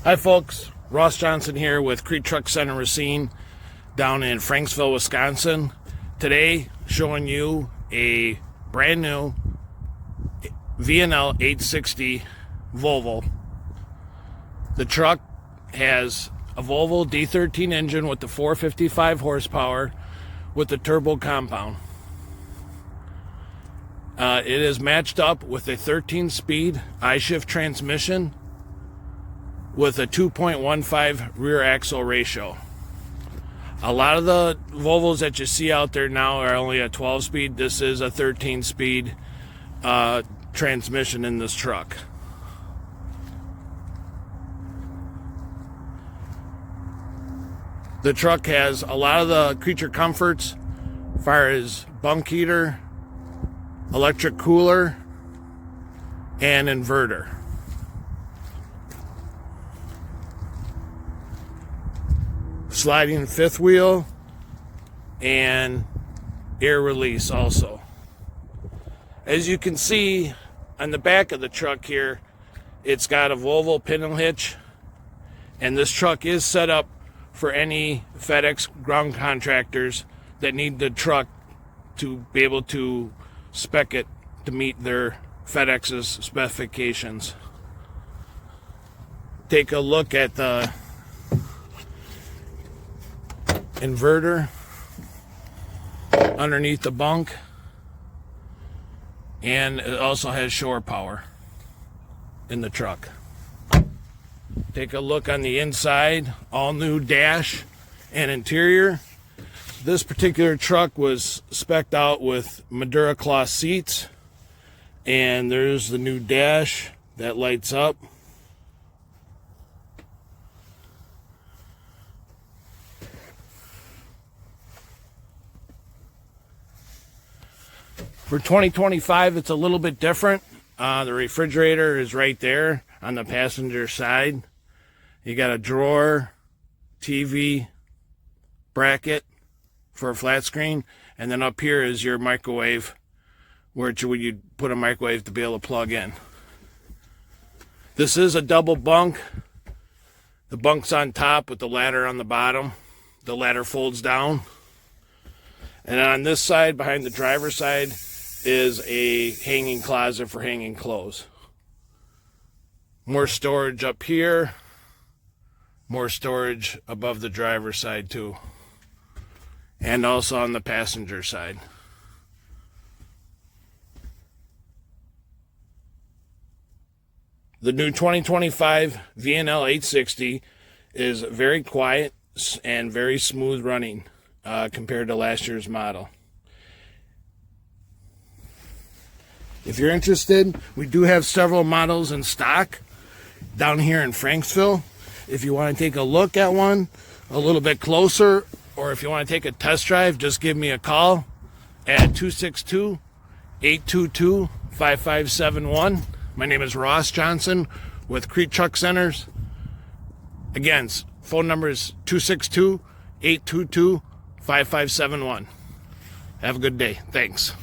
Hi folks, Ross Johnson here with Kriete Truck Center Racine down in Franksville, Wisconsin. Today showing you a brand new VNL860 Volvo. The truck has a Volvo D13 engine with the 455 horsepower with the turbo compound. It is matched up with a 13-speed I-shift transmission with a 2.15 rear axle ratio. A lot of the Volvos that you see out there now are only a 12-speed. This is a 13-speed transmission in this truck. The truck has a lot of the creature comforts as far as bunk heater, electric cooler, and inverter. Sliding fifth wheel and air release also. As you can see on the back of the truck here, it's got a Volvo pintle hitch, and this truck is set up for any FedEx ground contractors that need the truck to be able to spec it to meet their FedEx's specifications. Take a look at the inverter underneath the bunk, and it also has shore power in the truck. Take a look on the inside, all new dash and interior. This particular truck was spec'd out with Madura cloth seats, and there's the new dash that lights up. For 2025, it's a little bit different. The refrigerator is right there on the passenger side. You got a drawer, TV, bracket for a flat screen, and then up here is your microwave, where you'd put a microwave to be able to plug in. This is a double bunk. The bunk's on top with the ladder on the bottom. The ladder folds down. And on this side, behind the driver's side, is a hanging closet for hanging clothes. More storage up here. More storage above the driver's side too. And also on the passenger side. The new 2025 VNL860 is very quiet and very smooth running compared to last year's model. If you're interested, we do have several models in stock down here in Franksville. If you want to take a look at one a little bit closer, or if you want to take a test drive, just give me a call at 262-822-5571. My name is Ross Johnson with Kriete Truck Centers. Again, phone number is 262-822-5571. Have a good day. Thanks.